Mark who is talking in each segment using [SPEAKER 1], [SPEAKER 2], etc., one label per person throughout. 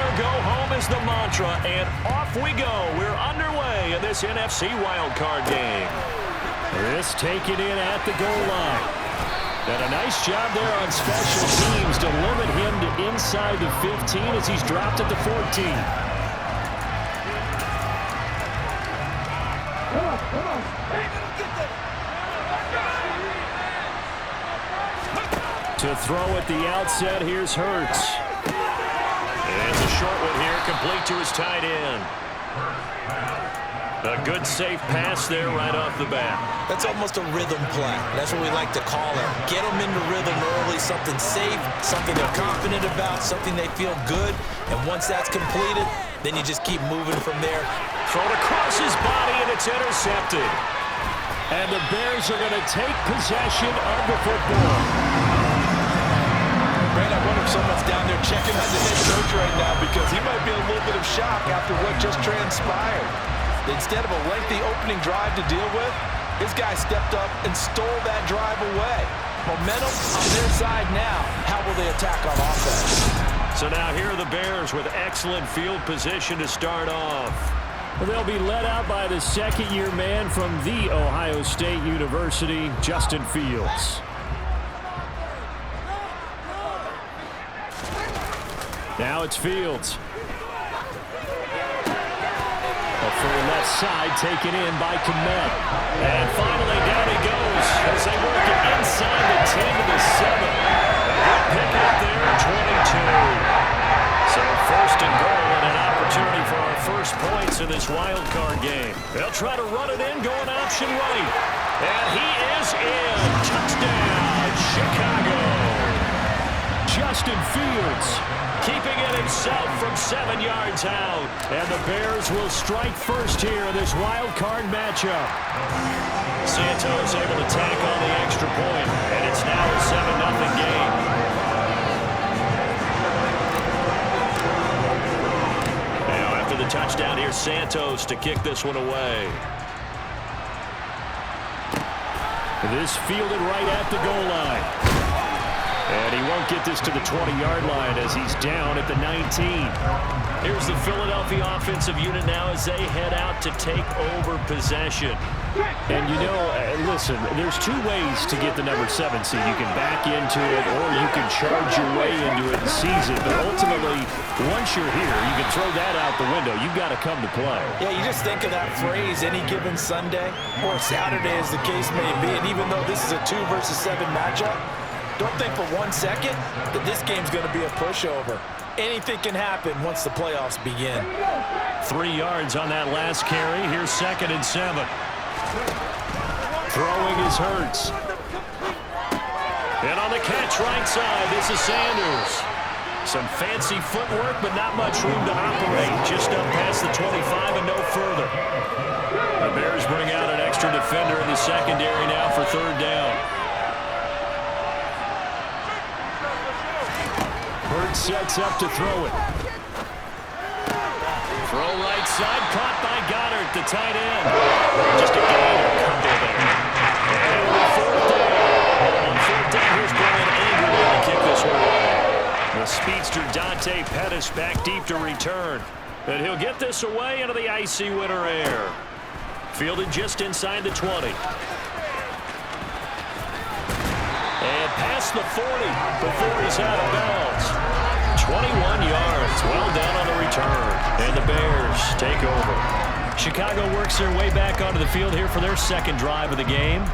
[SPEAKER 1] or go home is the mantra, and off we go. We're underway in this NFC wildcard game.
[SPEAKER 2] This taken in at the goal line. And a nice job there on special teams to limit him to inside the 15 as he's dropped at the 14. To throw at the outset, here's Hurts.
[SPEAKER 1] And the short one here, complete to his tight end. A good, safe pass there right off the bat.
[SPEAKER 3] That's almost a rhythm play. That's what we like to call it. Get them into rhythm early, something safe, something they're confident about, something they feel good. And once that's completed, then you just keep moving from there.
[SPEAKER 1] Thrown across his body, and it's intercepted.
[SPEAKER 2] And the Bears are going to take possession of the football.
[SPEAKER 4] Brad, I wonder if someone's down there checking on the head coach right now because he might be in a little bit of shock after what just transpired. Instead of a lengthy opening drive to deal with, this guy stepped up and stole that drive away. Momentum on their side now. How will they attack on offense?
[SPEAKER 1] So now here are the Bears with excellent field position to start off.
[SPEAKER 2] Well, they'll be led out by the second-year man from The Ohio State University, Justin Fields. Now it's Fields. For left side, taken in by Kmet.
[SPEAKER 1] And finally, down he goes as they work it inside the 10 to the 7. Good pick up there, 22. So first and goal and an opportunity for our first points in this wild card game. They'll try to run it in, going option right. And he is in. Touchdown, Chicago.
[SPEAKER 2] Justin Fields
[SPEAKER 1] keeping it himself from 7 yards out.
[SPEAKER 2] And the Bears will strike first here in this wild card matchup.
[SPEAKER 1] Santos able to tack on the extra point, and it's now a 7-0 game. Now after the touchdown, here's Santos to kick this one away.
[SPEAKER 2] This fielded right at the goal line. And he won't get this to the 20-yard line as he's down at the 19.
[SPEAKER 1] Here's the Philadelphia offensive unit now as they head out to take over possession.
[SPEAKER 2] And, you know, listen, there's two ways to get the number 7 seed. You can back into it or you can charge your way into it and seize it. But ultimately, once you're here, you can throw that out the window. You've got to come to play.
[SPEAKER 3] Yeah, you just think of that phrase, any given Sunday or Saturday as the case may be. And even though this is a 2 versus 7 matchup, don't think for 1 second that this game's going to be a pushover. Anything can happen once the playoffs begin.
[SPEAKER 1] 3 yards on that last carry. Here's 2nd and 7.
[SPEAKER 2] Throwing is Hurts.
[SPEAKER 1] And on the catch right side, this is Sanders. Some fancy footwork, but not much room to operate. Just up past the 25 and no further. The Bears bring out an extra defender in the secondary now for 3rd down.
[SPEAKER 2] Hurts sets up to throw it.
[SPEAKER 1] Throw right side, caught by Goddard, the tight end. Just a gain, a couple there. And on 4th down. On 4th down, here's Brian Ingram to kick this one away. The speedster Dante Pettis back deep to return. And he'll get this away into the icy winter air. Fielded just inside the 20. And past the 40 before he's out of bounds. 21 yards, well down on the return. And the Bears take over. Chicago works their way back onto the field here for their 2nd drive of the game.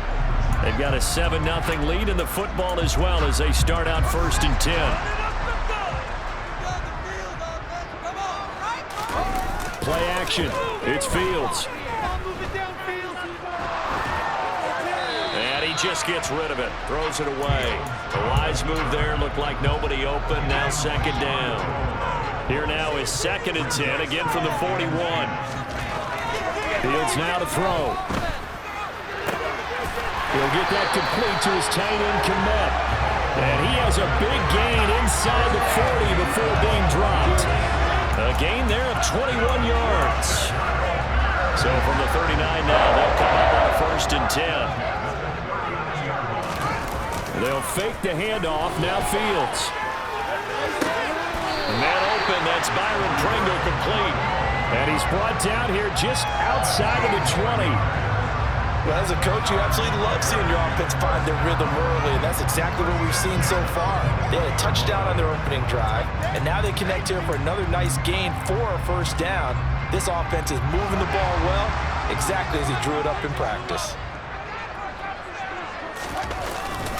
[SPEAKER 1] They've got a 7-0 lead in the football as well as they start out 1st and 10.
[SPEAKER 2] Play action. It's Fields.
[SPEAKER 1] And he just gets rid of it. Throws it away. The wise move there. Looked like nobody open. Now 2nd down. Here now is 2nd and 10. Again from the 41.
[SPEAKER 2] Fields now to throw. He'll get that complete to his tight end, Kmet. And he has a big gain inside the 40 before being dropped.
[SPEAKER 1] A gain there of 21 yards. So from the 39 now, they'll come up on 1st and 10.
[SPEAKER 2] They'll fake the handoff. Now Fields.
[SPEAKER 1] Man
[SPEAKER 2] open. That's Byron Pringle complete. And he's brought down here just outside of the 20.
[SPEAKER 3] Well, as a coach, you absolutely love seeing your offense find their rhythm early, and that's exactly what we've seen so far. They had a touchdown on their opening drive, and now they connect here for another nice gain for a first down. This offense is moving the ball well, exactly as he drew it up in practice.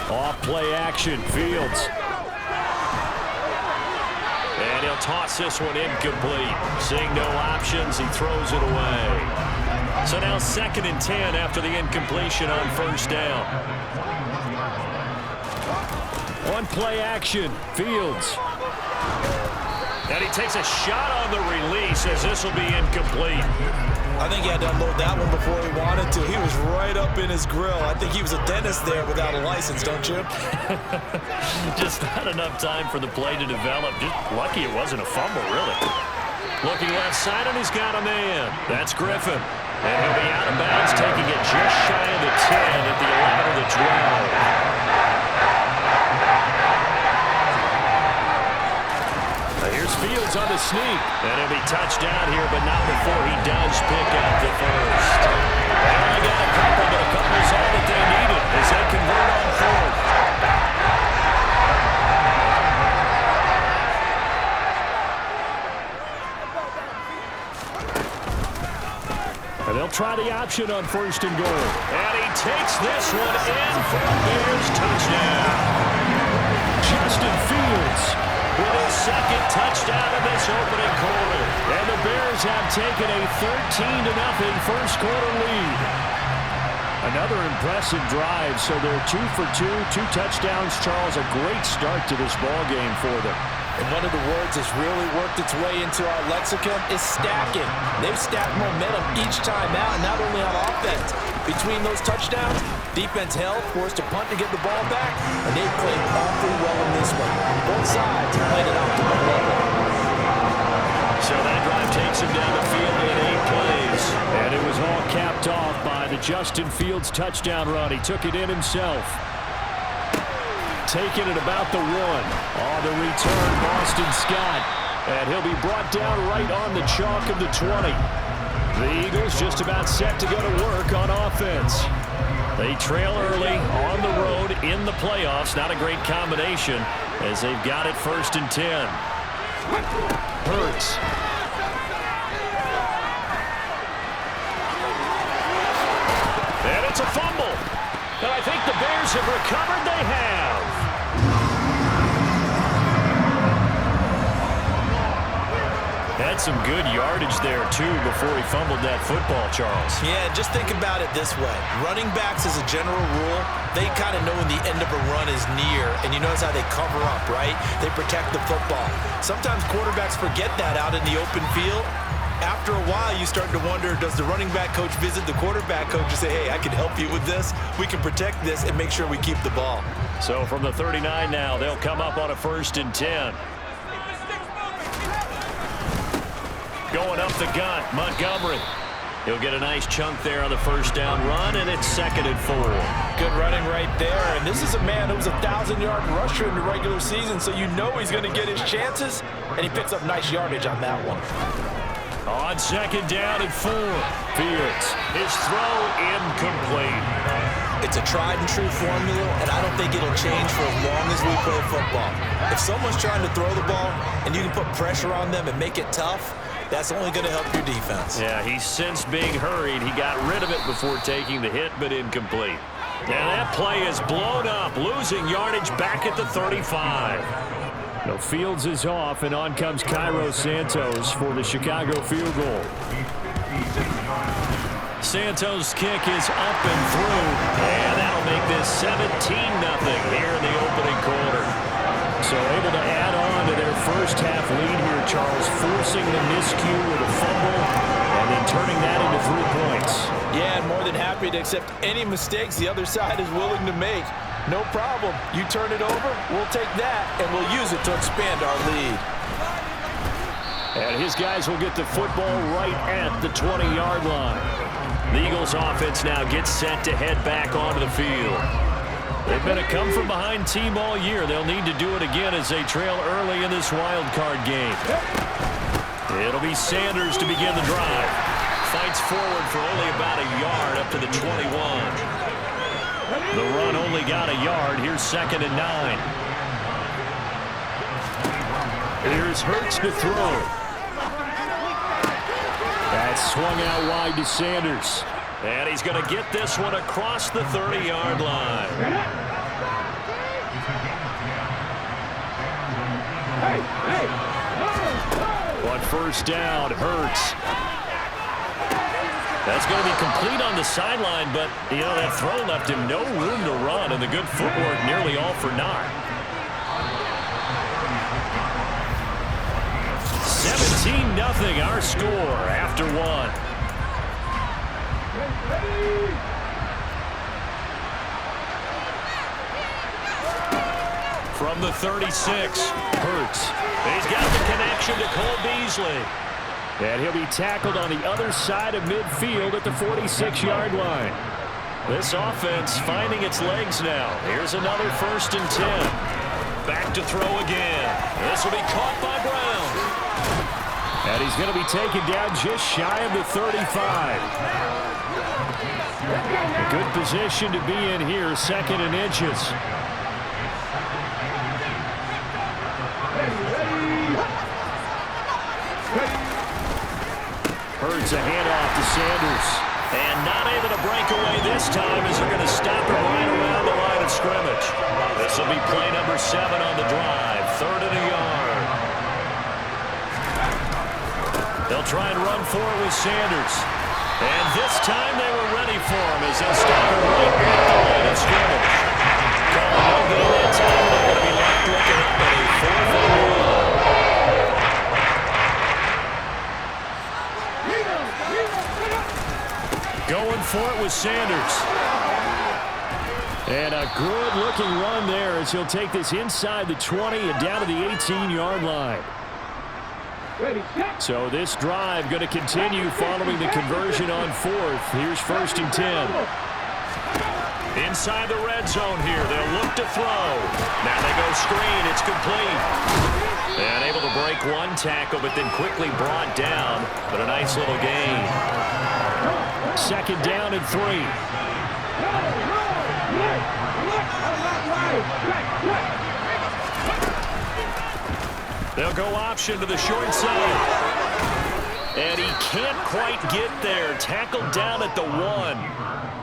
[SPEAKER 2] Off play action, Fields.
[SPEAKER 1] And he'll toss this one incomplete. Seeing no options, he throws it away. So now 2nd and 10 after the incompletion on first down.
[SPEAKER 2] One play action, Fields.
[SPEAKER 1] And he takes a shot on the release as this will be incomplete.
[SPEAKER 3] I think he had to unload that one before he wanted to. He was right up in his grill. I think he was a dentist there without a license, don't you?
[SPEAKER 1] Just not enough time for the play to develop. Just lucky it wasn't a fumble, really. Looking left side, and he's got a man. That's Griffin. And he'll be out of bounds, taking it just shy of the 10 at the 11 of the 12.
[SPEAKER 2] Here's Fields on the sneak.
[SPEAKER 1] And he'll be touched down here, but not before he does pick up the first. And they got a couple, but a couple's all that they needed as they convert on 4th.
[SPEAKER 2] And they'll try the option on 1st and goal.
[SPEAKER 1] And he takes this one in for a Bears touchdown.
[SPEAKER 2] Justin Fields
[SPEAKER 1] With his 2nd touchdown in this opening quarter.
[SPEAKER 2] And the Bears have taken a 13-0 first quarter lead. Another impressive drive, so they're 2 for 2, 2 touchdowns. Charles, a great start to this ball game for them.
[SPEAKER 3] And one of the words that's really worked its way into our lexicon is stacking. They've stacked momentum each time out, and not only on offense. Between those touchdowns, defense held, forced a punt to get the ball back, and they played awfully well in this one. Both sides played it out to the level.
[SPEAKER 1] So that drive takes him down the field in 8 plays.
[SPEAKER 2] And it was all capped off by the Justin Fields touchdown run. He took it in himself. Taking it about the 1. On the return, Boston Scott. And he'll be brought down right on the chalk of the 20. The Eagles just about set to go to work on offense.
[SPEAKER 1] They trail early on the road in the playoffs. Not a great combination as they've got it 1st and 10.
[SPEAKER 2] Hurts.
[SPEAKER 1] And it's a fumble. And I think the Bears have recovered. They have. Had some good yardage there, too, before he fumbled that football, Charles.
[SPEAKER 3] Yeah, just think about it this way. Running backs, as a general rule, they kind of know when the end of a run is near, and you notice how they cover up, right? They protect the football. Sometimes quarterbacks forget that out in the open field. After a while, you start to wonder, does the running back coach visit the quarterback coach and say, hey, I can help you with this. We can protect this and make sure we keep the ball.
[SPEAKER 1] So from the 39 now, they'll come up on a 1st and 10. Going up the gut, Montgomery. He'll get a nice chunk there on the 1st down run, and it's 2nd and 4.
[SPEAKER 3] Good running right there, and this is a man who was a 1,000-yard rusher in the regular season, so you know he's going to get his chances, and he picks up nice yardage on that one.
[SPEAKER 1] On 2nd down and 4, Fields. His throw incomplete.
[SPEAKER 3] It's a tried-and-true formula, and I don't think it'll change for as long as we play football. If someone's trying to throw the ball, and you can put pressure on them and make it tough, that's only going to help your defense.
[SPEAKER 1] Yeah, he's since being hurried. He got rid of it before taking the hit, but incomplete. And that play is blown up, losing yardage back at the 35.
[SPEAKER 2] No, Fields is off, and on comes Cairo Santos for the Chicago field goal.
[SPEAKER 1] Santos' kick is up and through, and that'll make this 17-0 here in the opening quarter.
[SPEAKER 2] So able to add on to their first half lead here, Charles, forcing the miscue with a fumble and then turning that into 3 points.
[SPEAKER 3] Yeah, and more than happy to accept any mistakes the other side is willing to make. No problem. You turn it over, we'll take that, and we'll use it to expand our lead.
[SPEAKER 2] And his guys will get the football right at the 20-yard line.
[SPEAKER 1] The Eagles offense now gets set to head back onto the field.
[SPEAKER 2] They've been a come-from-behind team all year. They'll need to do it again as they trail early in this wild card game. It'll be Sanders to begin the drive. Fights forward for only about a yard up to the 21. The run only got a yard. Here's 2nd and 9. Here's Hurts to throw. That's swung out wide to Sanders. And he's going to get this one across the 30-yard line. On first down, Hurts. That's going to be complete on the sideline, but, you know, that throw left him no room to run, and the good footwork nearly all for naught. 17-0 our score after one. From the 36, Hurts. He's got the connection to Cole Beasley. And he'll be tackled on the other side of midfield at the 46-yard line. This offense finding its legs now. Here's another 1st and 10. Back to throw again. This will be caught by Brown. And he's going to be taken down just shy of the 35. A good position to be in here, 2nd and inches. Hurts a handoff to Sanders. And not able to break away this time as they're going to stop him right around the line of scrimmage. This will be play number 7 on the drive. 3rd and a yard. They'll try and run for it with Sanders. And this time they were ready for him as they'll stop him right at the line of scrimmage. Calling no good that time. They're going to be left looking up at a 4th and 1. Going for it with Sanders. And a good-looking run there as he'll take this inside the 20 and down to the 18-yard line. So this drive going to continue following the conversion on 4th. Here's 1st and 10. Inside the red zone here. They'll look to throw. Now they go screen. It's complete. And able to break one tackle, but then quickly brought down. But a nice little gain. 2nd down and 3. They'll go option to the short side. And he can't quite get there. Tackled down at the 1.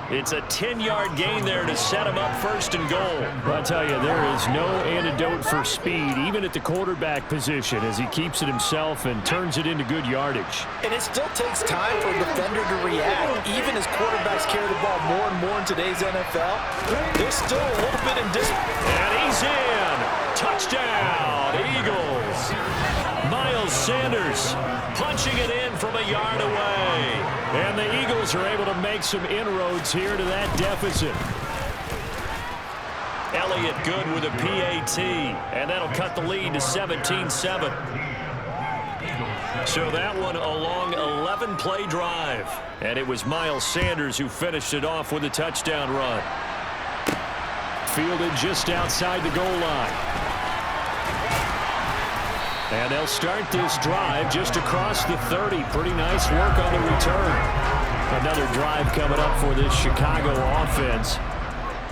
[SPEAKER 2] It's a 10-yard gain there to set him up 1st and goal. I'll tell you, there is no antidote for speed, even at the quarterback position, as he keeps it himself and turns it into good yardage.
[SPEAKER 3] And it still takes time for a defender to react. Even as quarterbacks carry the ball more and more in today's NFL, there's still a little bit in discipline.
[SPEAKER 2] And he's in. Touchdown, Eagles. Miles Sanders punching it in from a yard away. And the Eagles are able to make some inroads here to that deficit. Elliott good with a PAT. And that'll cut the lead to 17-7. So that one a long 11-play drive. And it was Miles Sanders who finished it off with a touchdown run. Fielded just outside the goal line. And they'll start this drive just across the 30. Pretty nice work on the return. Another drive coming up for this Chicago offense.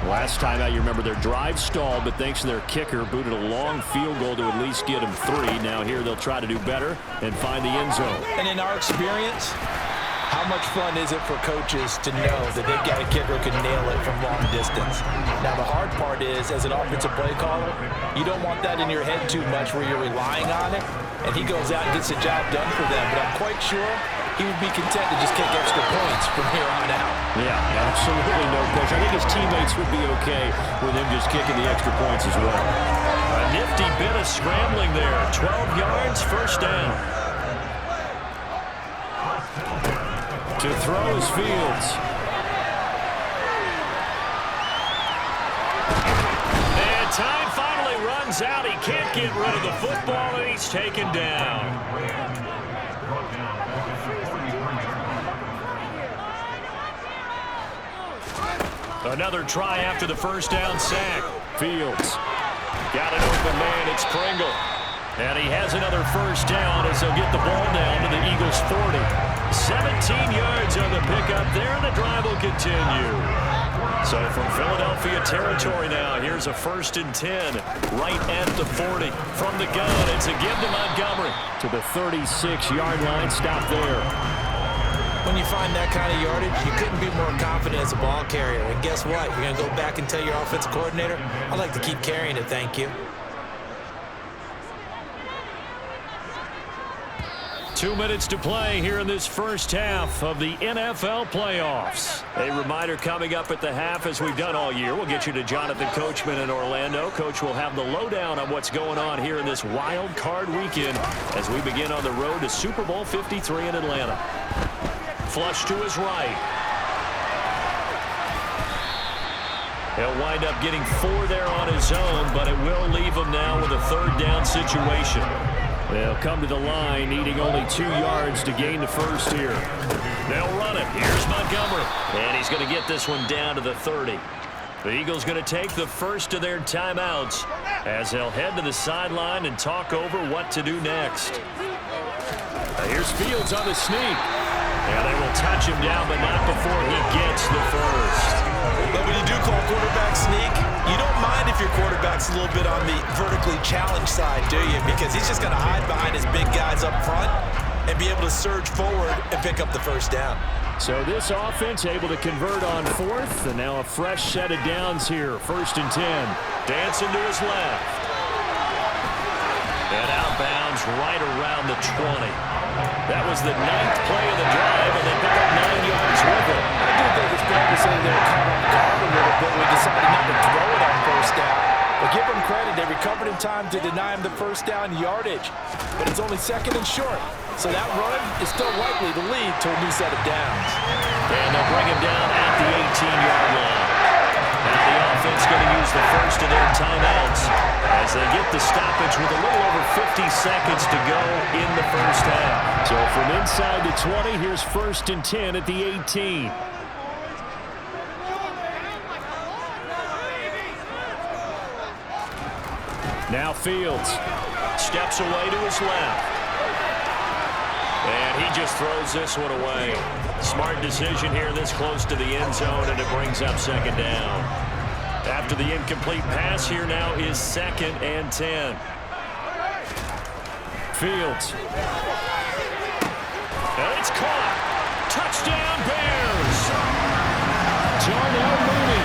[SPEAKER 2] Last time out, you remember their drive stalled, but thanks to their kicker, booted a long field goal to at least get them 3. Now here they'll try to do better and find the end zone.
[SPEAKER 3] And in our experience, how much fun is it for coaches to know that they've got a kicker who can nail it from long distance? Now, the hard part is, as an offensive play caller, you don't want that in your head too much where you're relying on it, and he goes out and gets the job done for them. But I'm quite sure he would be content to just kick extra points from here on out.
[SPEAKER 2] Yeah, absolutely no question. I think his teammates would be okay with him just kicking the extra points as well. A nifty bit of scrambling there. 12 yards, 1st down. To throw is Fields. And time finally runs out. He can't get rid of the football, and he's taken down. Another try after the first down sack. Fields. Got an open man. It's Pringle. And he has another first down as they'll get the ball down to the Eagles' 40. 17 yards on the pickup there, and the drive will continue. So from Philadelphia territory now, here's a 1st and 10 right at the 40. From the gun, it's a give to Montgomery. To the 36-yard line, stop there.
[SPEAKER 3] When you find that kind of yardage, you couldn't be more confident as a ball carrier. And guess what? You're going to go back and tell your offensive coordinator, I'd like to keep carrying it, thank you.
[SPEAKER 2] 2 minutes to play here in this first half of the NFL playoffs. A reminder coming up at the half, as we've done all year. We'll get you to Jonathan Coachman in Orlando. Coach will have the lowdown on what's going on here in this wild card weekend as we begin on the road to Super Bowl 53 in Atlanta. Flush to his right. He'll wind up getting 4 there on his own, but it will leave him now with a 3rd down situation. They'll come to the line, needing only 2 yards to gain the first here. They'll run it. Here's Montgomery. And he's going to get this one down to the 30. The Eagles going to take the first of their timeouts as they'll head to the sideline and talk over what to do next. Here's Fields on the sneak. And they will touch him down, but not before he gets the first.
[SPEAKER 3] But when you do call quarterback sneak, you don't mind if your quarterback's a little bit on the vertically challenged side, do you? Because he's just going to hide behind his big guys up front and be able to surge forward and pick up the first down.
[SPEAKER 2] So this offense able to convert on 4th, and now a fresh set of downs here. 1st and 10. Dancing to his left. And outbounds right around the 20. That was the 9th play of the drive, and they pick up 9 yards with it.
[SPEAKER 3] I do think it's fair to say they're caught off guard a little bit. We decided not to throw it on 1st down. But give them credit. They recovered in time to deny him the 1st down yardage. But it's only 2nd and short. So that run is still likely to lead to a new set of downs.
[SPEAKER 2] And they'll bring him down at the 18-yard line. Now the offense going to use the first of their timeouts as they get the stoppage with a little over 50 seconds to go in the first half. So from inside the 20, here's 1st and 10 at the 18. Now Fields steps away to his left. And he just throws this one away. Smart decision here this close to the end zone, and it brings up 2nd down. After the incomplete pass, here now is 2nd and 10. Fields. And it's caught. Touchdown Bears. Darnell Mooney.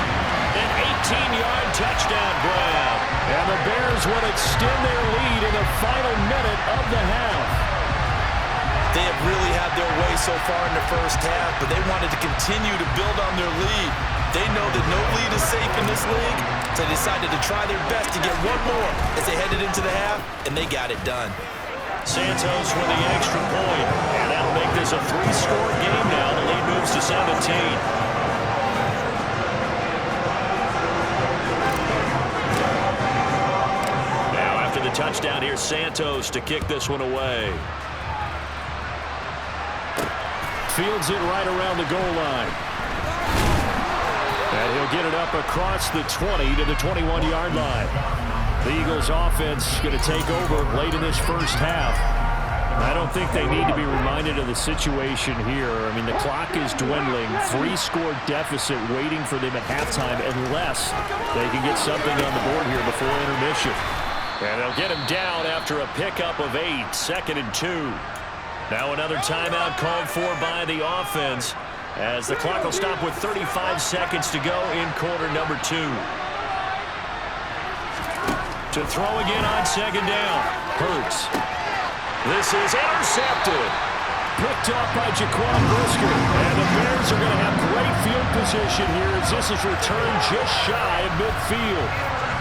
[SPEAKER 2] An 18-yard touchdown grab. And the Bears will extend their lead in the final minute of the half.
[SPEAKER 3] They have really had their way so far in the first half, but they wanted to continue to build on their lead. They know that no lead is safe in this league, so they decided to try their best to get one more as they headed into the half, and they got it done.
[SPEAKER 2] Santos with the extra point, and that'll make this a 3-score game now. The lead moves to 17. Now after the touchdown, here's Santos to kick this one away. Fields it right around the goal line. And he'll get it up across the 20 to the 21-yard line. The Eagles offense going to take over late in this first half. I don't think they need to be reminded of the situation here. I mean, the clock is dwindling. 3-score deficit waiting for them at halftime unless they can get something on the board here before intermission. And they'll get him down after a pickup of 8, 2nd and 2. Now another timeout called for by the offense as the clock will stop with 35 seconds to go in quarter number 2. To throw again on 2nd down. Hurts. This is intercepted. Picked off by Jaquan Brisker. And the Bears are going to have great field position here as this is returned just shy of midfield.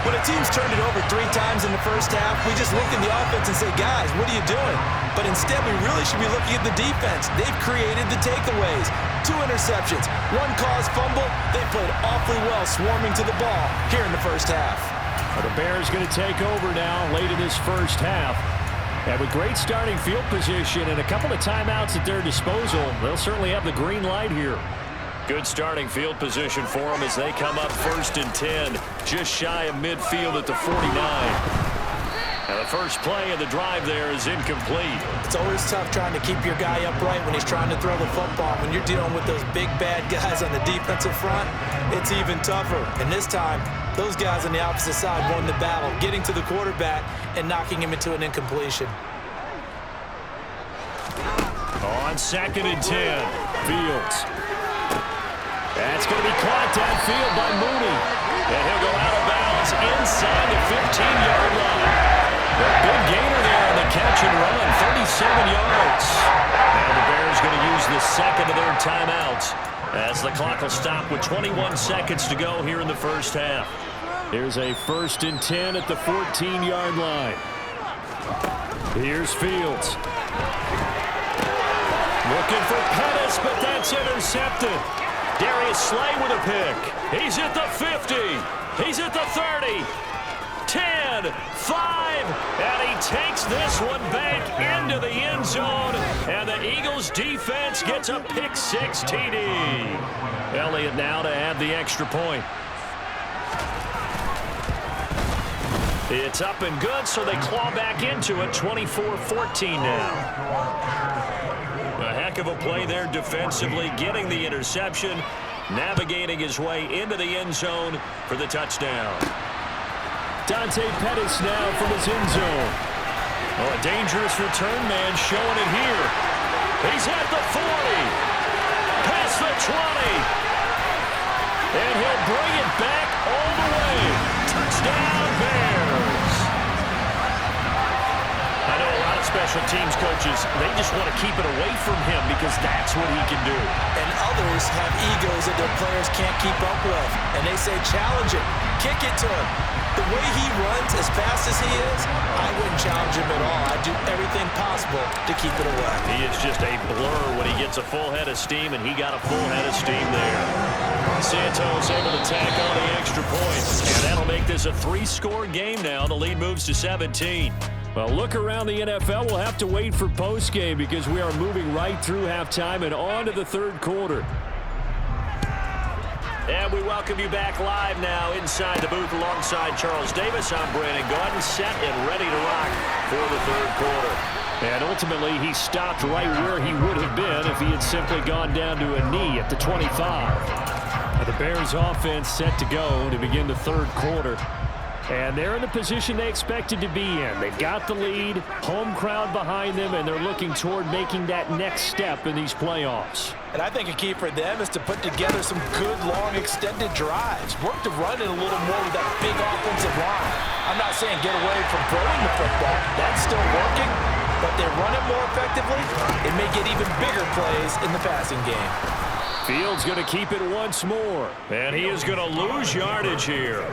[SPEAKER 3] When a team's turned it over 3 times in the first half, we just look at the offense and say, guys, what are you doing? But instead, we really should be looking at the defense. They've created the takeaways. 2 interceptions, 1 caused fumble. They played awfully well swarming to the ball here in the first half.
[SPEAKER 2] Well, the Bears going to take over now late in this first half. And with great starting field position and a couple of timeouts at their disposal, they'll certainly have the green light here. Good starting field position for them as they come up 1st and 10, just shy of midfield at the 49. And the first play of the drive there is incomplete.
[SPEAKER 3] It's always tough trying to keep your guy upright when he's trying to throw the football. When you're dealing with those big, bad guys on the defensive front, it's even tougher. And this time, those guys on the opposite side won the battle, getting to the quarterback and knocking him into an incompletion.
[SPEAKER 2] On 2nd and 10, Fields. That's going to be caught downfield by Mooney. And he'll go out of bounds inside the 15-yard line. A big gainer there on the catch and run, 37 yards. And the Bears going to use the second of their timeouts as the clock will stop with 21 seconds to go here in the first half. Here's a 1st and 10 at the 14-yard line. Here's Fields. Looking for Pettis, but that's intercepted. Darius Slay with a pick. He's at the 50. He's at the 30. 10, 5, and he takes this one back into the end zone, and the Eagles defense gets a pick-6 TD. Elliott now to add the extra point. It's up and good, so they claw back into it, 24-14 now. A heck of a play there defensively, getting the interception, navigating his way into the end zone for the touchdown. Dante Pettis now from his end zone. Oh, a dangerous return man showing it here. He's at the 40. Past the 20. And he'll bring it back all the way. Touchdown, Bears. I know a lot of special teams coaches, they just want to keep it away from him because that's what he can do.
[SPEAKER 3] And others have egos that their players can't keep up with. And they say, challenge it. Kick it to him. The way he runs as fast as he is, I wouldn't challenge him at all. I'd do everything possible to keep it away.
[SPEAKER 2] He is just a blur when he gets a full head of steam, and he got a full head of steam there. Santos able to tack on the extra point, and that'll make this a 3-score game now. The lead moves to 17. Well, look around the NFL. We'll have to wait for postgame because we are moving right through halftime and on to the third quarter. And we welcome you back live now inside the booth alongside Charles Davis. I'm Brandon Gaudin, set and ready to rock for the third quarter. And ultimately, he stopped right where he would have been if he had simply gone down to a knee at the 25. Now the Bears offense set to go to begin the third quarter. And they're in the position they expected to be in. They've got the lead, home crowd behind them, and they're looking toward making that next step in these playoffs.
[SPEAKER 3] And I think a key for them is to put together some good, long, extended drives. Work to run it a little more with that big offensive line. I'm not saying get away from throwing the football. That's still working. But they run it more effectively, it may get even bigger plays in the passing game.
[SPEAKER 2] Fields going to keep it once more. And he is going to lose yardage here.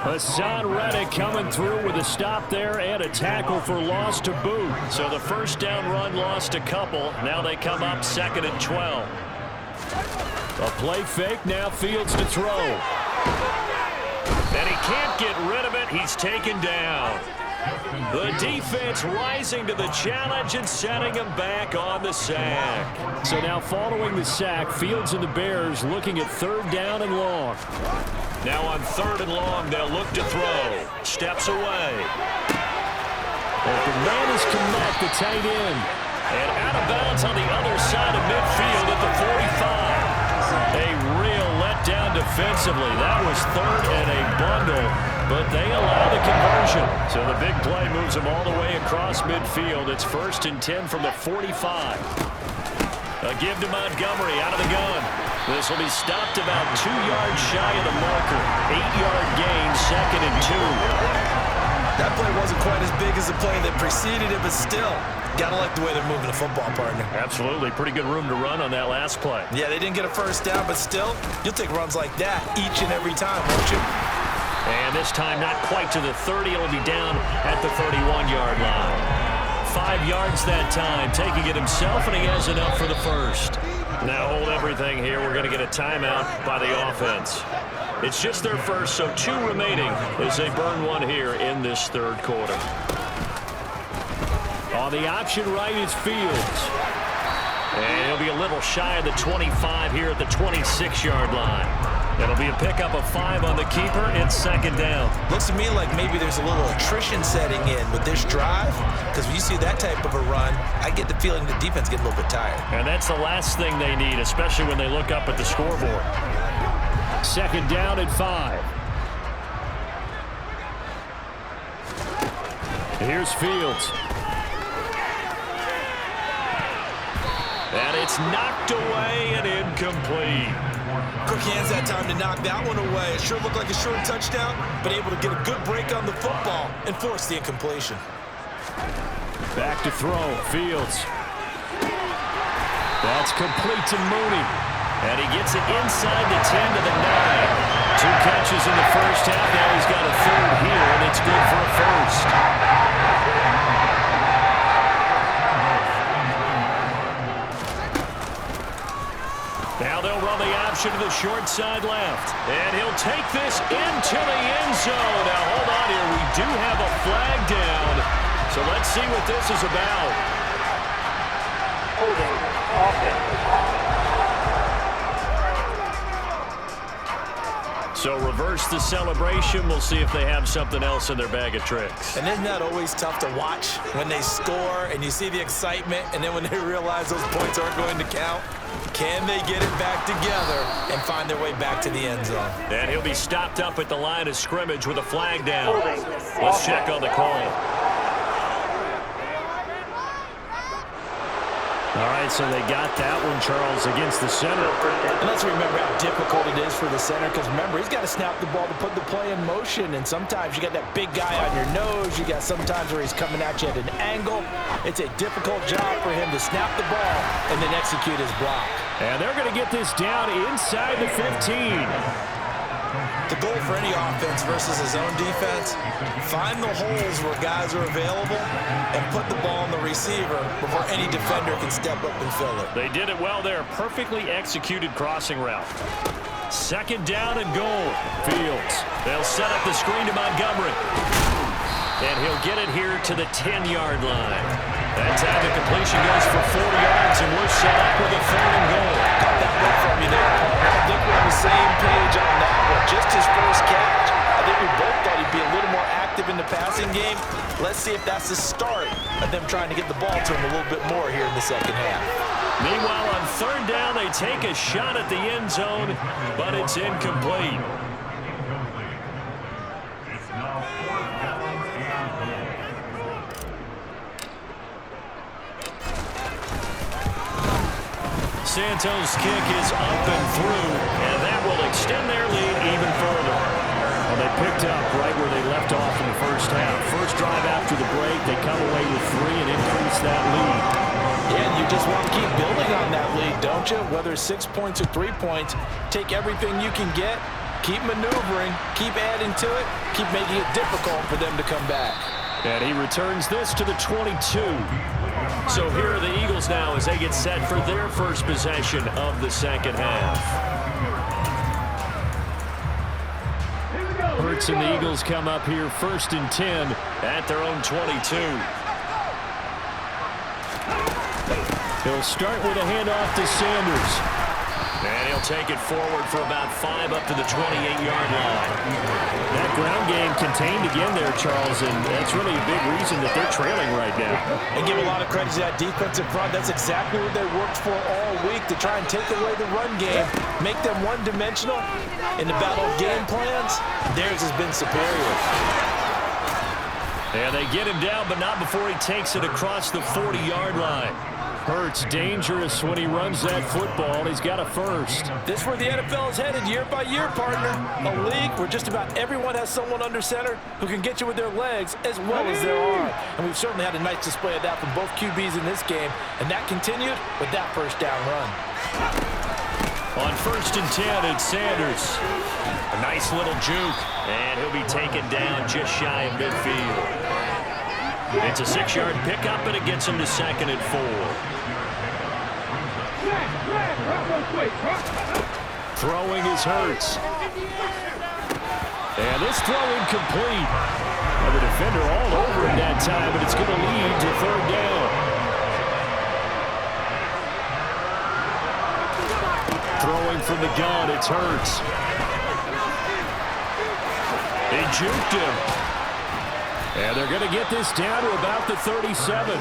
[SPEAKER 2] Hassan Reddick coming through with a stop there and a tackle for loss to boot. So the first down run lost a couple. Now they come up 2nd and 12. A play fake, now Fields to throw. And he can't get rid of it. He's taken down. The defense rising to the challenge and setting him back on the sack. So now following the sack, Fields and the Bears looking at 3rd down and long. Now on 3rd and long, they'll look to throw. Steps away. Open man is Kmet, the tight end. And out of bounds on the other side of midfield at the 45. A real letdown defensively. That was 3rd and a bundle, but they allow the conversion. So the big play moves them all the way across midfield. It's 1st and 10 from the 45. A give to Montgomery out of the gun. This will be stopped about 2 yards shy of the marker. 8-yard gain, 2nd and 2.
[SPEAKER 3] That play wasn't quite as big as the play that preceded it, but still, gotta like the way they're moving the football, partner.
[SPEAKER 2] Absolutely. Pretty good room to run on that last play.
[SPEAKER 3] Yeah, they didn't get a first down, but still, you'll take runs like that each and every time, won't you?
[SPEAKER 2] And this time not quite to the 30. It'll be down at the 31-yard line. 5 yards that time, taking it himself, and he has it up for the first. Now hold everything here. We're going to get a timeout by the offense. It's just their first, so 2 remaining as they burn one here in this third quarter. On the option right is Fields. And he'll be a little shy of the 25 here at the 26-yard line. It'll be a pickup of 5 on the keeper. It's second down.
[SPEAKER 3] Looks to me like maybe there's a little attrition setting in with this drive, because when you see that type of a run, I get the feeling the defense get a little bit tired.
[SPEAKER 2] And that's the last thing they need, especially when they look up at the scoreboard. Second down and 5. Here's Fields. And it's knocked away and incomplete.
[SPEAKER 3] Quick hands that time to knock that one away. It sure looked like a short touchdown, but able to get a good break on the football and force the incompletion.
[SPEAKER 2] Back to throw. Fields. That's complete to Mooney. And he gets it inside the 10 to the 9. 2 catches in the first half. Now he's got a third here, and it's good for a first. Now they'll run the option to the short side left. And he'll take this into the end zone. Now hold on here. We do have a flag down. So let's see what this is about.
[SPEAKER 5] Holding offense.
[SPEAKER 2] So reverse the celebration. We'll see if they have something else in their bag of tricks.
[SPEAKER 3] And isn't that always tough to watch when they score and you see the excitement, and then when they realize those points aren't going to count? Can they get it back together and find their way back to the end zone?
[SPEAKER 2] And he'll be stopped up at the line of scrimmage with a flag down. Let's check on the call. All right, so they got that one, Charles, against the center.
[SPEAKER 3] And let's remember how difficult it is for the center, because remember, he's got to snap the ball to put the play in motion, and sometimes you got that big guy on your nose. You got sometimes where he's coming at you at an angle. It's a difficult job for him to snap the ball and then execute his block.
[SPEAKER 2] And they're going to get this down inside the 15.
[SPEAKER 3] The goal for any offense versus his own defense, find the holes where guys are available and put the ball on the receiver before any defender can step up and fill it.
[SPEAKER 2] They did it well there. Perfectly executed crossing route. Second down and goal. Fields. They'll set up the screen to Montgomery. And he'll get it here to the 10-yard line. That time the completion goes for 4 yards, and we're set up with a 3rd and goal.
[SPEAKER 3] Got that look from you there, Paul. I think we're on the same page on that one. Just his first catch. I think we both thought he'd be a little more active in the passing game. Let's see if that's the start of them trying to get the ball to him a little bit more here in the second half.
[SPEAKER 2] Meanwhile, on 3rd down, they take a shot at the end zone, but it's incomplete. Santos' kick is up and through, and that will extend their lead even further. Well, they picked up right where they left off in the first half. First drive after the break, they come away with 3 and increase that lead.
[SPEAKER 3] Yeah, and you just want to keep building on that lead, don't you? Whether it's 6 points or 3 points, take everything you can get, keep maneuvering, keep adding to it, keep making it difficult for them to come back.
[SPEAKER 2] And he returns this to the 22. So here are the Eagles now as they get set for their first possession of the second half. Hurts and the Eagles come up here 1st and 10 at their own 22. He'll start with a handoff to Sanders. And he'll take it forward for about 5 up to the 28-yard line. That ground game contained again there, Charles, and that's really a big reason that they're trailing right now.
[SPEAKER 3] And give a lot of credit to that defensive front. That's exactly what they worked for all week, to try and take away the run game, make them one-dimensional. In the battle of game plans, theirs has been superior.
[SPEAKER 2] And they get him down, but not before he takes it across the 40-yard line. Hurts dangerous when he runs that football. He's got a first.
[SPEAKER 3] This is where the NFL is headed year by year, partner. A league where just about everyone has someone under center who can get you with their legs as well as their arm. And we've certainly had a nice display of that from both QBs in this game. And that continued with that first down run.
[SPEAKER 2] On 1st and 10, it's Sanders. A nice little juke. And he'll be taken down just shy of midfield. It's a 6-yard pickup, and it gets him to 2nd and 4. Throwing is Hurts. And this throw incomplete. And the defender all over him that time, but it's going to lead to 3rd down. from the gun. It's Hurts. He juked him. And they're going to get this down to about the 37.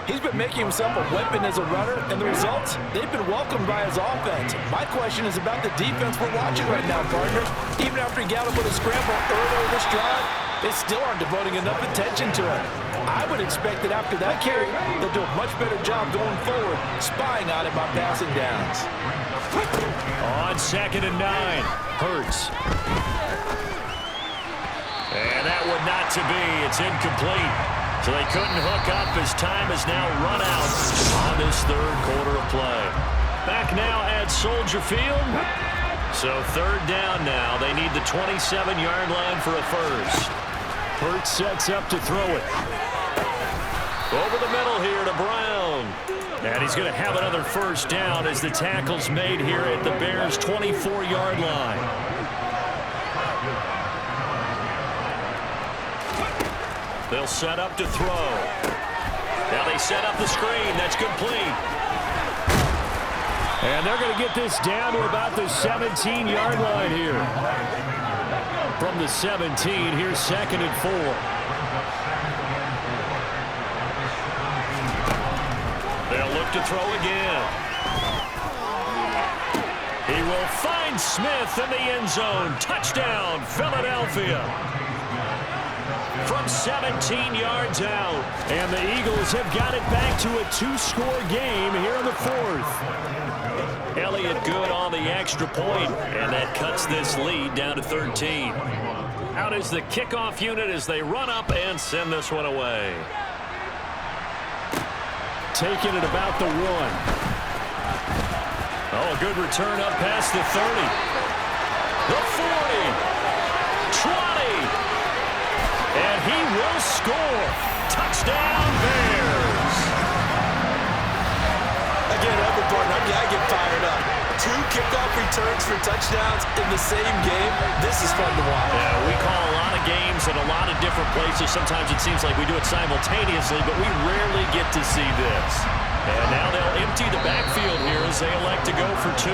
[SPEAKER 3] He's been making himself a weapon as a runner, and the results, they've been welcomed by his offense. My question is about the defense we're watching right now, partner. Even after he got up with a scramble earlier this drive, they still aren't devoting enough attention to it. I would expect that after that carry, they'll do a much better job going forward, spying on him on passing downs.
[SPEAKER 2] On 2nd and 9, Hurts. And that one not to be. It's incomplete. So they couldn't hook up as time has now run out on this third quarter of play. Back now at Soldier Field. So 3rd down now. They need the 27-yard line for a first. Hurts sets up to throw it. Over the middle here to Brown. And he's going to have another first down as the tackle's made here at the Bears' 24-yard line. They'll set up to throw. Now they set up the screen. That's complete. And they're going to get this down to about the 17-yard line here. From the 17, here's 2nd and 4. They'll look to throw again. He will find Smith in the end zone. Touchdown, Philadelphia. From 17 yards out. And the Eagles have got it back to a 2-score game here in the 4th. Elliott good on the extra point, and that cuts this lead down to 13. Out is the kickoff unit as they run up and send this one away. Taking it about the 1. Oh, a good return up past the 30. The 40. 20. And he will score. Touchdown, Bears.
[SPEAKER 3] Again, Edward Barton, I get fired up. 2 kickoff returns for touchdowns in the same game. This is fun to watch.
[SPEAKER 2] Yeah, we call a lot of games in a lot of different places. Sometimes it seems like we do it simultaneously, but we rarely get to see this. And now they'll empty the backfield here as they elect to go for 2.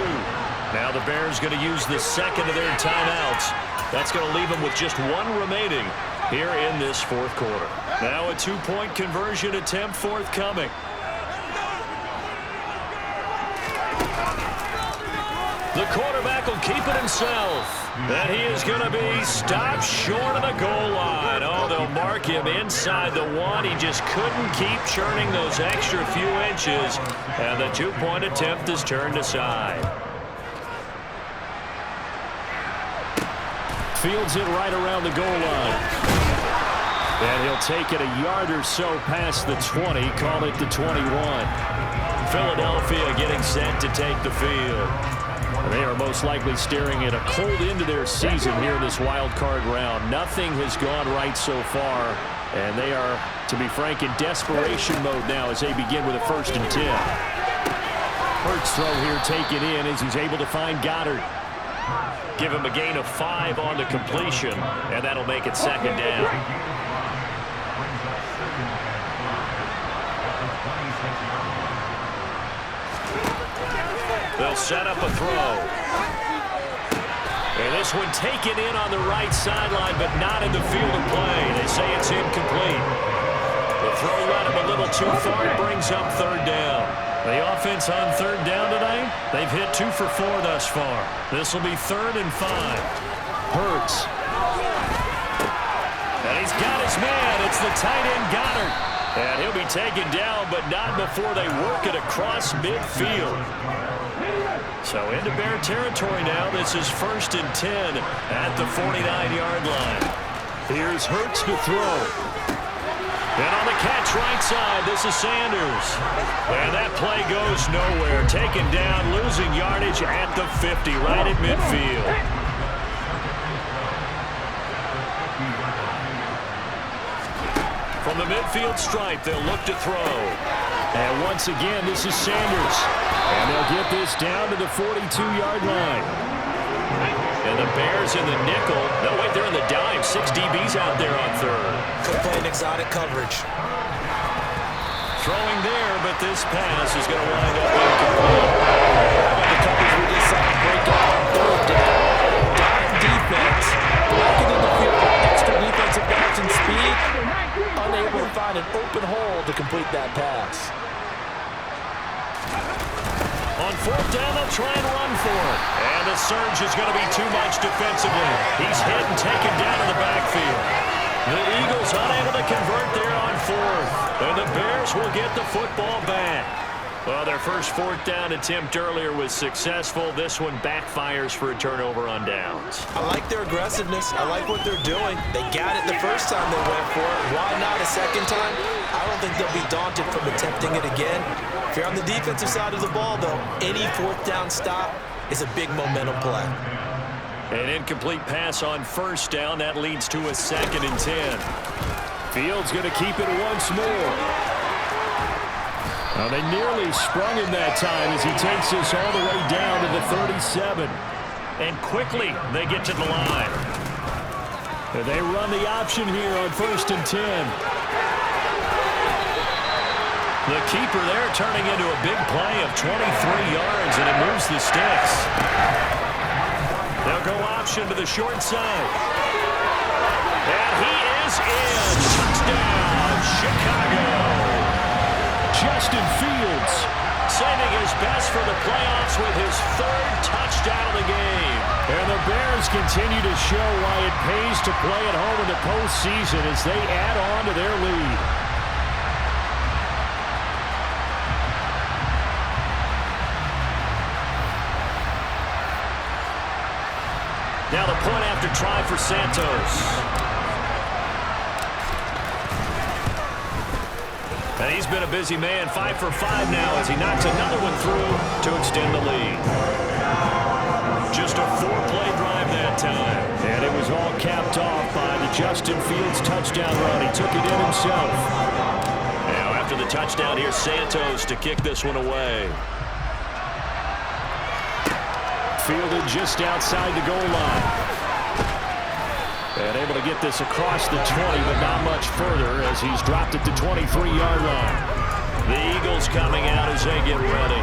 [SPEAKER 2] Now the Bears going to use the second of their timeouts. That's going to leave them with just 1 remaining here in this 4th quarter. Now a 2-point conversion attempt forthcoming. The quarterback will keep it himself. And he is going to be stopped short of the goal line. Oh, they'll mark him inside the 1. He just couldn't keep churning those extra few inches. And the 2-point attempt is turned aside. Fields it right around the goal line. And he'll take it a yard or so past the 20, call it the 21. Philadelphia getting set to take the field. They are most likely staring at a cold end to their season here in this wild card round. Nothing has gone right so far, and they are, to be frank, in desperation mode now as they begin with a 1st and 10. Hurts throw here taken in as he's able to find Goddard. Give him a gain of 5 on the completion, and that'll make it 2nd down. They'll set up a throw. And this one taken in on the right sideline, but not in the field of play. They say it's incomplete. The throw led him a little too far. It brings up 3rd down. The offense on 3rd down tonight, they've hit 2 for 4 thus far. This will be 3rd and 5. Hurts. And he's got his man. It's the tight end Goddard. And he'll be taken down, but not before they work it across midfield. So into Bear territory now. This is 1st and 10 at the 49-yard line. Here's Hurts to throw. And on the catch right side, this is Sanders. And that play goes nowhere. Taken down, losing yardage at the 50, right at midfield. From the midfield stripe, they'll look to throw. And once again, this is Sanders. And they'll get this down to the 42-yard line. And the Bears in the nickel. No, wait, they're in the dime. 6 DBs out there on 3rd.
[SPEAKER 3] Could play an exotic coverage.
[SPEAKER 1] Throwing there, but this pass is going to wind up incomplete.
[SPEAKER 3] The coverage we just saw break out on third down. Dime defense, blocking in the field with extra defensive backs and speed, unable to find an open hole to complete that pass.
[SPEAKER 1] On fourth down, they'll try and run for it. And the surge is going to be too much defensively. He's hit and taken down in the backfield. The Eagles unable to convert there on fourth. And the Bears will get the football back. Well, their first fourth down attempt earlier was successful. This one backfires for a turnover on downs.
[SPEAKER 3] I like their aggressiveness. I like what they're doing. They got it the first time they went for it. Why not a second time? I don't think they'll be daunted from attempting it again. If you're on the defensive side of the ball, though, any fourth down stop is a big momentum play.
[SPEAKER 1] An incomplete pass on first down. That leads to a 2nd and 10.
[SPEAKER 2] Fields going to keep it once more. Now they nearly sprung him that time as he takes this all the way down to the 37.
[SPEAKER 1] And quickly they get to the line.
[SPEAKER 2] And they run the option here on 1st and 10.
[SPEAKER 1] The keeper there turning into a big play of 23 yards, and it moves the sticks. They'll go option to the short side. And he is in. Touchdown, Chicago.
[SPEAKER 2] Justin Fields
[SPEAKER 1] saving his best for the playoffs with his 3rd touchdown of the game.
[SPEAKER 2] And the Bears continue to show why it pays to play at home in the postseason as they add on to their lead.
[SPEAKER 1] Now the point after try for Santos. And he's been a busy man, 5 for 5 now as he knocks another one through to extend the lead. Just a 4-play drive that time.
[SPEAKER 2] And it was all capped off by the Justin Fields touchdown run. He took it in himself.
[SPEAKER 1] Now after the touchdown, here's Santos to kick this one away.
[SPEAKER 2] Fielded just outside the goal line. And able to get this across the 20, but not much further as he's dropped at the 23-yard line.
[SPEAKER 1] The Eagles coming out as they get ready.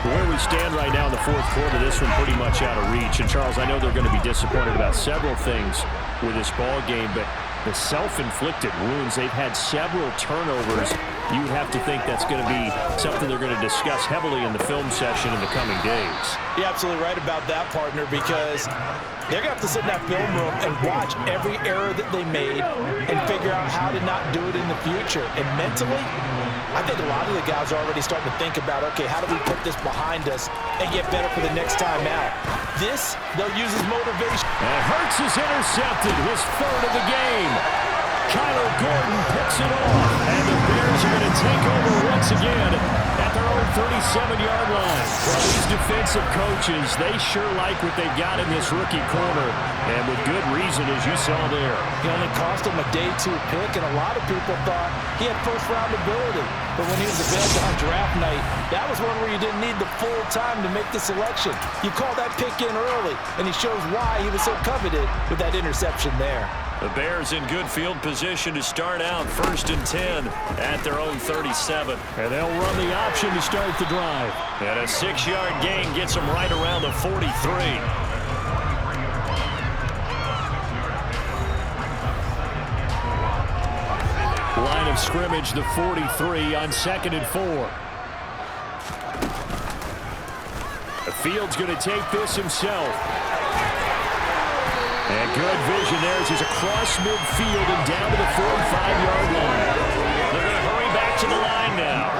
[SPEAKER 2] Where we stand right now in the fourth quarter, this one pretty much out of reach. And, Charles, I know they're going to be disappointed about several things with this ball game, but the self-inflicted wounds, they've had several turnovers. You have to think that's going to be something they're going to discuss heavily in the film session in the coming days.
[SPEAKER 3] You're absolutely right about that, partner, because they're going to have to sit in that film room and watch every error that they made and figure out how to not do it in the future. And mentally, I think a lot of the guys are already starting to think about, okay, how do we put this behind us and get better for the next time out? This, they'll use as motivation.
[SPEAKER 2] And Hurts is intercepted, his 3rd of the game. Kyler Gordon picks it off, and the Bears are going to take over once again at their own 37-yard line. Well, these defensive coaches, they sure like what they've got in this rookie corner, and with good reason, as you saw there.
[SPEAKER 3] He only cost him a day 2 pick, and a lot of people thought he had first-round ability. But when he was available on draft night, that was one where you didn't need the full time to make the selection. You call that pick in early, and he shows why he was so coveted with that interception there.
[SPEAKER 1] The Bears in good field position to start out 1st and 10 at their own 37.
[SPEAKER 2] And they'll run the option to start the drive.
[SPEAKER 1] And a 6-yard gain gets them right around the 43.
[SPEAKER 2] Line of scrimmage, the 43 on 2nd and 4. The Fields going to take this himself. And good vision there as he's across midfield and down to the 45-yard line.
[SPEAKER 1] They're going to hurry back to the line now.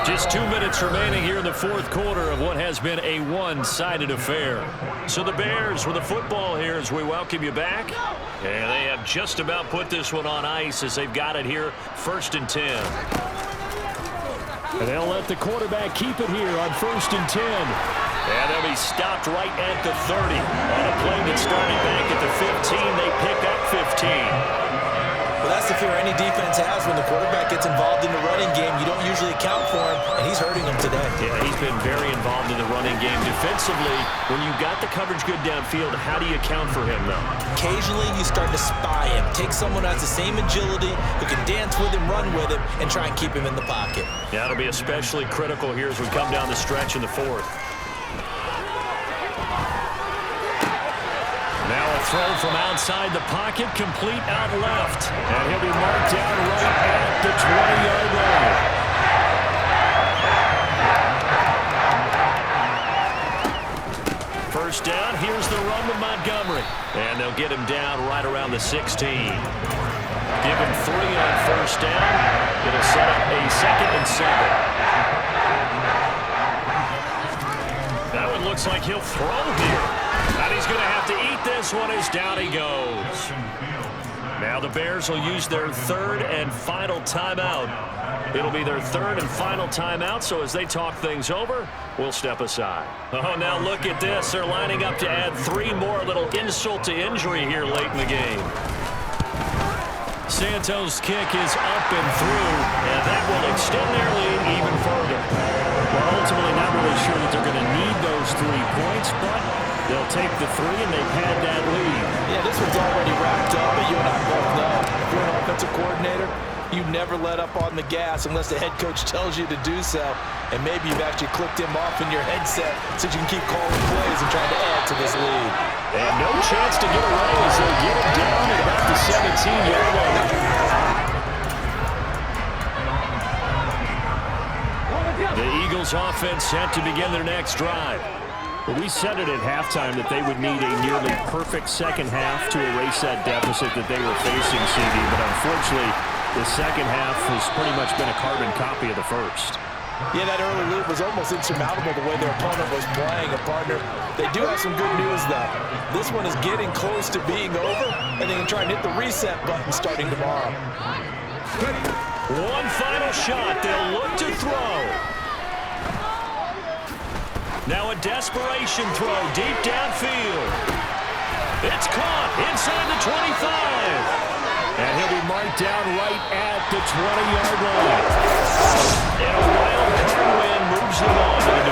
[SPEAKER 1] Just 2 minutes remaining here in the fourth quarter of what has been a one-sided affair. So the Bears with the football here as we welcome you back. And they have just about put this one on ice as they've got it here 1st and 10.
[SPEAKER 2] And they'll let the quarterback keep it here on 1st and 10.
[SPEAKER 1] And they'll be stopped right at the 30. On a play that started back at the 15, they pick up 15.
[SPEAKER 3] Well, that's the warfare any defense has when the quarterback gets involved in the running game. You don't usually account for him, and he's hurting them today.
[SPEAKER 2] Yeah, he's been very involved in the running game. Defensively, when you got the coverage good downfield, how do you account for him, though?
[SPEAKER 3] Occasionally, you start to spy him. Take someone who has the same agility, who can dance with him, run with him, and try and keep him in the pocket.
[SPEAKER 2] Yeah, it'll be especially critical here as we come down the stretch in the fourth. Now a throw from outside the pocket, complete out left. And he'll be marked down right at the 20-yard line. First down, here's the run with Montgomery. And they'll get him down right around the 16. Give him 3 on first down. It'll set up a 2nd and 7. That one looks like he'll throw here. And he's going to have to eat this one as down he goes. Now the Bears will use their 3rd and final timeout. It'll be their 3rd and final timeout, so as they talk things over, we'll step aside. Oh, now look at this. They're lining up to add 3 more, a little insult to injury here late in the game. Santos' kick is up and through, and that will extend their lead even further. Well, ultimately not really sure that they're going to need those 3 points, but they'll take the 3 and they pad that lead.
[SPEAKER 3] Yeah, this one's already wrapped up, but you and I both know if you're an offensive coordinator, you never let up on the gas unless the head coach tells you to do so. And maybe you've actually clicked him off in your headset so you can keep calling plays and trying to add to this lead.
[SPEAKER 2] And no chance to get away as they get him down at about the 17-yard line. The Eagles offense set to begin their next drive. Well, we said it at halftime that they would need a nearly perfect second half to erase that deficit that they were facing, CD, but unfortunately, the second half has pretty much been a carbon copy of the first.
[SPEAKER 3] Yeah, that early lead was almost insurmountable the way their opponent was playing. A partner, they do have some good news, though. This one is getting close to being over, and they can try and hit the reset button starting tomorrow.
[SPEAKER 2] One final shot. They'll look to throw. Now a desperation throw deep downfield. It's caught inside the 25. And he'll be marked down right at the 20-yard line.